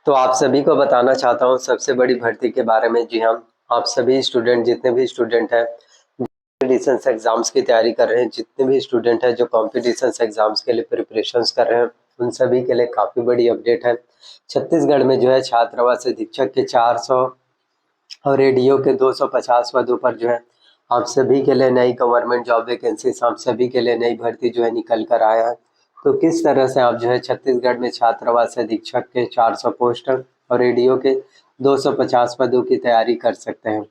तो आप सभी को बताना चाहता हूँ सबसे बड़ी भर्ती के बारे में। जी हाँ, आप सभी स्टूडेंट, जितने भी स्टूडेंट हैं कॉम्पिटिशन एग्जाम्स की तैयारी कर रहे हैं, जितने भी स्टूडेंट हैं जो कॉम्पिटिशन एग्जाम्स के लिए प्रिपरेशंस कर रहे हैं, उन सभी के लिए काफ़ी बड़ी अपडेट है। छत्तीसगढ़ में जो है छात्रावास अधीक्षक के 400 और एडीओ के 250 पदों पर जो है आप सभी के लिए नई गवर्नमेंट जॉब वैकेंसीज, आप सभी के लिए नई भर्ती जो है निकल कर आया है। तो किस तरह से आप जो है छत्तीसगढ़ में छात्रावास अधीक्षक के 400 पोस्ट और एडीओ के 250 पदों की तैयारी कर सकते हैं।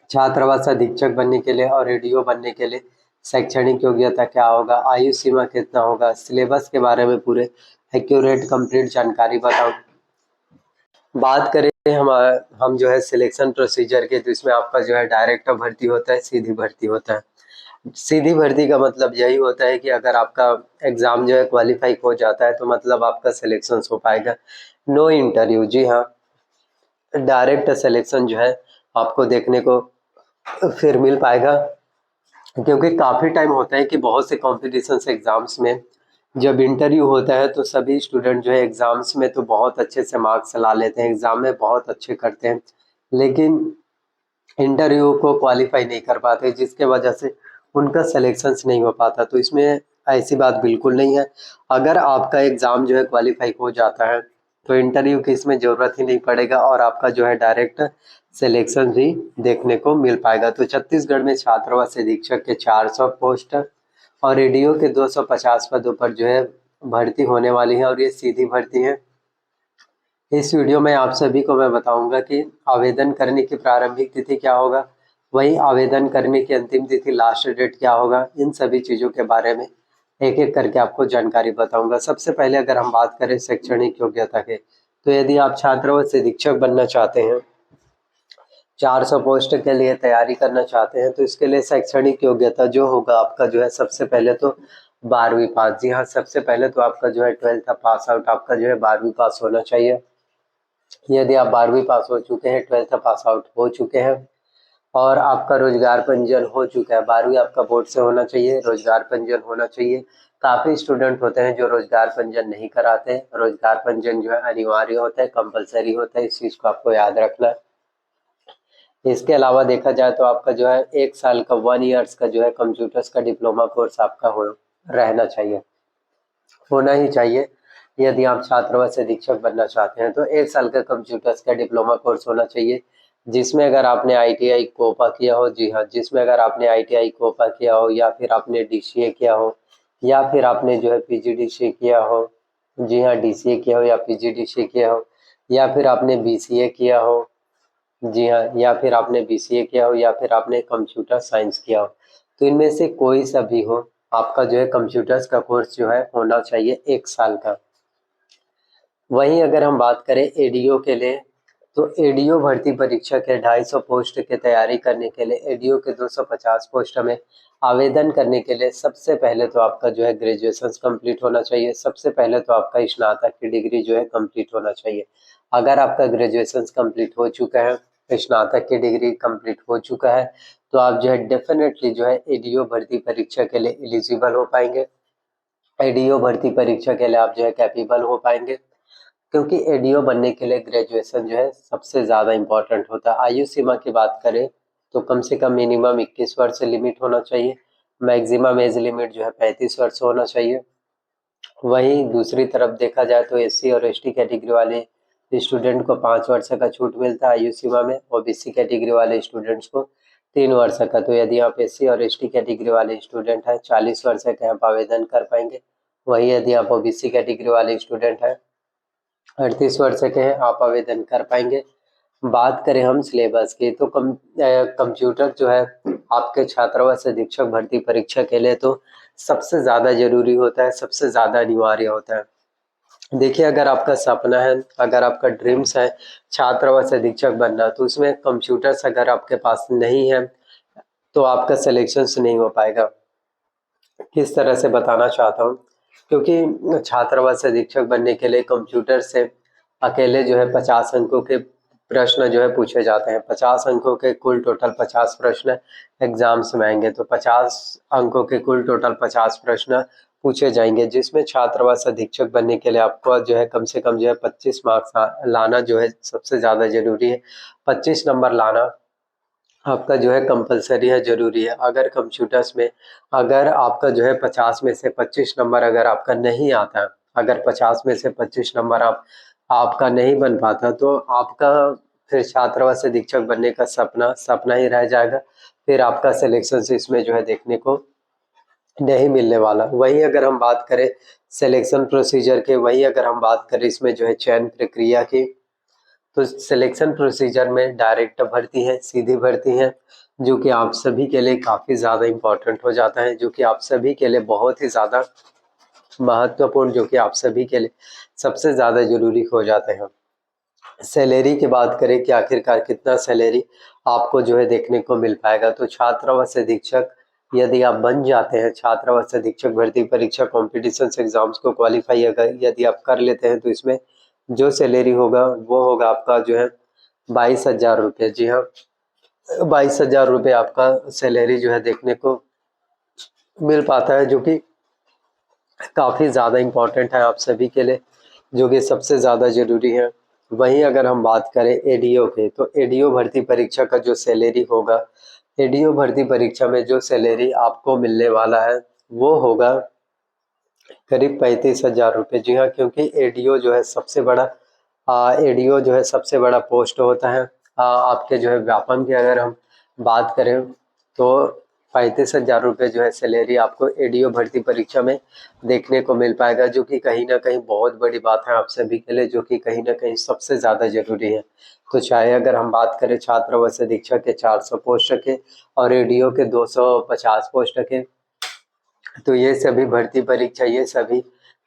छात्रावास अधीक्षक बनने के लिए और एडीओ बनने के लिए शैक्षणिक योग्यता क्या होगा, आयु सीमा कितना होगा, सिलेबस के बारे में पूरे एक्यूरेट कंप्लीट जानकारी बताओ। बात करें हम जो है सिलेक्शन प्रोसीजर के, तो इसमें आपका जो है डायरेक्ट भर्ती होता है, सीधी भर्ती होता है। सीधी भर्ती का मतलब यही होता है कि अगर आपका एग्जाम जो है क्वालिफाई हो जाता है तो मतलब आपका सिलेक्शन हो पाएगा, नो इंटरव्यू। जी हाँ, डायरेक्ट सिलेक्शन जो है आपको देखने को फिर मिल पाएगा, क्योंकि काफ़ी टाइम होता है कि बहुत से कॉम्पिटिशन एग्जाम्स में जब इंटरव्यू होता है तो सभी स्टूडेंट जो है एग्जाम्स में तो बहुत अच्छे से मार्क्स ला लेते हैं, एग्जाम में बहुत अच्छे करते हैं, लेकिन इंटरव्यू को क्वालिफाई नहीं कर पाते, जिसके वजह से उनका सिलेक्शन नहीं हो पाता। तो इसमें ऐसी बात बिल्कुल नहीं है। अगर आपका एग्ज़ाम जो है क्वालिफाई हो जाता है तो इंटरव्यू की इसमें ज़रूरत ही नहीं पड़ेगा और आपका जो है डायरेक्ट सिलेक्शन भी देखने को मिल पाएगा। तो छत्तीसगढ़ में छात्रावास अधीक्षक के 400 पोस्ट और एडीओ के 250 पदों पर जो है भर्ती होने वाली है और ये सीधी भर्ती है। इस वीडियो में आप सभी को मैं बताऊंगा कि आवेदन करने की प्रारंभिक तिथि क्या होगा, वहीं आवेदन करने की अंतिम तिथि लास्ट डेट क्या होगा। इन सभी चीज़ों के बारे में एक एक करके आपको जानकारी बताऊंगा। सबसे पहले अगर हम बात करें शैक्षणिक योग्यता के, तो यदि आप छात्रावास अधीक्षक बनना चाहते हैं, 400 पोस्ट के लिए तैयारी करना चाहते हैं, तो इसके लिए शैक्षणिक योग्यता जो होगा आपका जो है सबसे पहले तो 12वीं पास। जी हाँ, सबसे पहले तो आपका जो है 12th पास आउट, आपका जो है 12वीं पास होना चाहिए। यदि आप 12वीं पास हो चुके हैं, 12th पास आउट हो चुके हैं और आपका रोजगार पंजीयन हो चुका है, 12वीं आपका बोर्ड से होना चाहिए, रोजगार पंजीयन होना चाहिए। काफ़ी स्टूडेंट होते हैं जो रोजगार पंजीयन नहीं कराते। रोजगार पंजीयन जो है अनिवार्य होता है, कंपलसरी होता है, इस चीज़ को आपको याद रखना है। इसके अलावा देखा जाए तो आपका जो है 1 साल का 1 ईयर्स का जो है कंप्यूटर्स का डिप्लोमा कोर्स आपका रहना चाहिए, होना ही चाहिए। यदि आप छात्रावास अधीक्षक बनना चाहते हैं तो 1 साल का कंप्यूटर्स का डिप्लोमा कोर्स होना चाहिए, जिसमें अगर आपने आईटीआई कोपा किया हो। जी हाँ, जिसमें अगर आपने आईटीआई कोपा किया हो या फिर आपने डीसीए किया हो या फिर आपने जो है पीजीडीसीए किया हो। जी हाँ, डीसीए किया हो या पीजीडीसीए किया हो या फिर आपने बीसीए किया हो। जी हाँ, या फिर आपने बीसीए किया हो या फिर आपने कंप्यूटर साइंस किया हो। तो इनमें से कोई सा भी हो, आपका जो है कंप्यूटर्स का कोर्स जो है होना चाहिए 1 साल का। वहीं अगर हम बात करें एडीओ के लिए, तो एडीओ भर्ती परीक्षा के 250 पोस्ट की तैयारी करने के लिए, एडीओ के 250 पोस्ट में आवेदन करने के लिए सबसे पहले तो आपका जो है ग्रेजुएशन कंप्लीट होना चाहिए। सबसे पहले तो आपका स्नातक की डिग्री जो है कंप्लीट होना चाहिए। अगर आपका ग्रेजुएशन कंप्लीट हो चुका है, स्नातक की डिग्री कंप्लीट हो चुका है, तो आप जो है डेफिनेटली जो है एडीओ भर्ती परीक्षा के लिए एलिजिबल हो पाएंगे। एडीओ भर्ती परीक्षा के लिए आप जो है कैपेबल हो पाएंगे, क्योंकि एडीओ बनने के लिए ग्रेजुएशन जो है सबसे ज़्यादा इम्पोर्टेंट होता है। आयु सीमा की बात करें तो कम से कम मिनिमम 21 वर्ष लिमिट होना चाहिए, मैक्सिमम एज लिमिट जो है 35 वर्ष होना चाहिए। वहीं दूसरी तरफ देखा जाए तो एससी और एसटी कैटेगरी वाले स्टूडेंट को 5 वर्ष का छूट मिलता है आयु सीमा में, ओबीसी कैटेगरी वाले स्टूडेंट्स को 3 वर्ष का। तो यदि आप एससी और एसटी कैटेगरी वाले स्टूडेंट हैं, 40 वर्ष के आप आवेदन कर पाएंगे। वहीं यदि आप ओबीसी कैटेगरी वाले स्टूडेंट हैं, 38 वर्ष के हैं, आप आवेदन कर पाएंगे। बात करें हम सिलेबस की, तो कंप्यूटर जो है आपके छात्रावास अधीक्षक भर्ती परीक्षा के लिए तो सबसे ज़्यादा जरूरी होता है, सबसे ज़्यादा अनिवार्य होता है। देखिए, अगर आपका सपना है, अगर आपका ड्रीम्स है छात्रावास अधीक्षक बनना, तो उसमें कंप्यूटर्स अगर आपके पास नहीं है तो आपका सिलेक्शन नहीं हो पाएगा। किस तरह से बताना चाहता हूँ, क्योंकि छात्रावास अधीक्षक बनने के लिए कंप्यूटर से अकेले जो है 50 अंकों के प्रश्न जो है पूछे जाते हैं। 50 अंकों के कुल टोटल 50 प्रश्न एग्जाम्स में आएंगे, तो 50 अंकों के कुल टोटल 50 प्रश्न पूछे जाएंगे, जिसमें छात्रावास अधीक्षक बनने के लिए आपको जो है कम से कम जो है 25 मार्क्स लाना जो है सबसे ज़्यादा जरूरी है। 25 नंबर लाना आपका जो है कंपलसरी है, जरूरी है। अगर कंप्यूटर्स में अगर आपका जो है 50 में से 25 नंबर अगर आपका नहीं आता, अगर 50 में से 25 नंबर आपका नहीं बन पाता, तो आपका फिर छात्रावास अधीक्षक बनने का सपना ही रह जाएगा। फिर आपका सिलेक्शन इसमें जो है देखने को नहीं मिलने वाला। वहीं अगर हम बात करें सिलेक्शन प्रोसीजर के, वहीं अगर हम बात करें इसमें जो है चयन प्रक्रिया की, तो सिलेक्शन प्रोसीजर में डायरेक्ट भर्ती है, सीधी भर्ती है, जो कि आप सभी के लिए काफ़ी ज़्यादा इम्पोर्टेंट हो जाता है, जो कि आप सभी के लिए बहुत ही ज़्यादा महत्वपूर्ण, जो कि आप सभी के लिए सबसे ज़्यादा जरूरी हो जाते हैं। सैलरी की बात करें कि आखिरकार कितना सैलरी आपको जो है देखने को मिल पाएगा, तो छात्रावास अधीक्षक यदि आप बन जाते हैं, छात्रावास अधीक्षक भर्ती परीक्षा कॉम्पिटिशन एग्जाम्स को क्वालिफाई अगर यदि आप कर लेते हैं, तो इसमें जो सैलरी होगा वो होगा आपका जो है 22,000 रुपये। जी हाँ, 22,000 रुपये आपका सैलरी जो है देखने को मिल पाता है, जो कि काफ़ी ज़्यादा इम्पोर्टेंट है आप सभी के लिए, जो कि सबसे ज़्यादा ज़रूरी है। वहीं अगर हम बात करें एडीओ के, तो एडीओ भर्ती परीक्षा का जो सैलरी होगा, एडीओ भर्ती परीक्षा में जो सैलरी आपको मिलने वाला है वो होगा करीब 35,000 रुपये। जी हाँ, क्योंकि एडीओ जो है सबसे बड़ा एडीओ जो है सबसे बड़ा पोस्ट होता है। आपके जो है व्यापम की अगर हम बात करें, तो 35,000 रुपये जो है सैलरी आपको एडीओ भर्ती परीक्षा में देखने को मिल पाएगा, जो कि कहीं ना कहीं बहुत बड़ी बात है आप सभी के लिए, जो कि कहीं ना कहीं सबसे ज़्यादा जरूरी है। तो चाहे अगर हम बात करें छात्रावास अधीक्षक के 400 पोस्ट के और एडीओ के 250 पोस्ट के, तो ये सभी भर्ती परीक्षा, ये सभी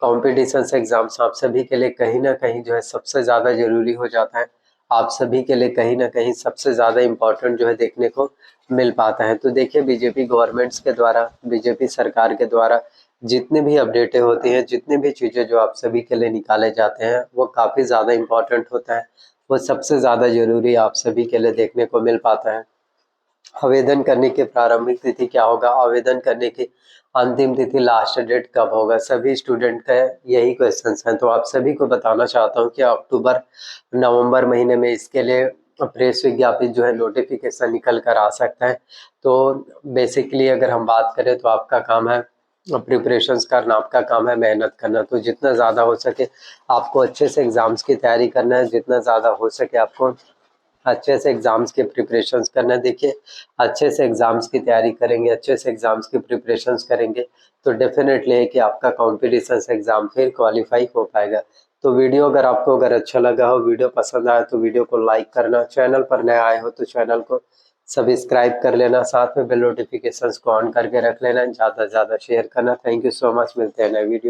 कॉम्पिटिशन एग्जाम्स आप सभी के लिए कहीं ना कहीं जो है सबसे ज़्यादा जरूरी हो जाता है। आप सभी के लिए कहीं ना कहीं सबसे ज़्यादा इम्पोर्टेंट जो है देखने को मिल पाता है। तो देखिए, बीजेपी गवर्नमेंट्स के द्वारा, बीजेपी सरकार के द्वारा जितने भी अपडेटें होती हैं, जितने भी चीज़ें जो आप सभी के लिए निकाले जाते हैं, वो काफ़ी ज़्यादा इम्पोर्टेंट होता है, वो सबसे ज़्यादा जरूरी आप सभी के लिए देखने को मिल पाता है। आवेदन करने की प्रारंभिक तिथि क्या होगा, आवेदन करने की अंतिम तिथि, लास्ट डेट कब होगा, सभी स्टूडेंट का यही क्वेश्चंस हैं। तो आप सभी को बताना चाहता हूं कि अक्टूबर नवंबर महीने में इसके लिए प्रेस विज्ञापित जो है नोटिफिकेशन निकल कर आ सकता है। तो बेसिकली अगर हम बात करें, तो आपका काम है प्रिपरेशंस करना, आपका काम है मेहनत करना। तो जितना ज़्यादा हो सके आपको अच्छे से एग्ज़ाम्स की तैयारी करना है, जितना ज़्यादा हो सके आपको अच्छे से एग्जाम्स के प्रिपरेशंस करना। देखिए, अच्छे से एग्जाम्स की तैयारी करेंगे, अच्छे से एग्जाम्स की प्रिपरेशंस करेंगे, तो डेफिनेटली है कि आपका कॉम्पिटिशन एग्जाम फिर क्वालिफाई हो पाएगा। तो वीडियो अगर अच्छा लगा हो, वीडियो पसंद आया, तो वीडियो को लाइक करना, चैनल पर नए आए हो तो चैनल को सब्सक्राइब कर लेना, साथ में बेल नोटिफिकेशंस को ऑन करके रख लेना, ज़्यादा से ज़्यादा शेयर करना। थैंक यू सो मच, मिलते हैं नए वीडियो।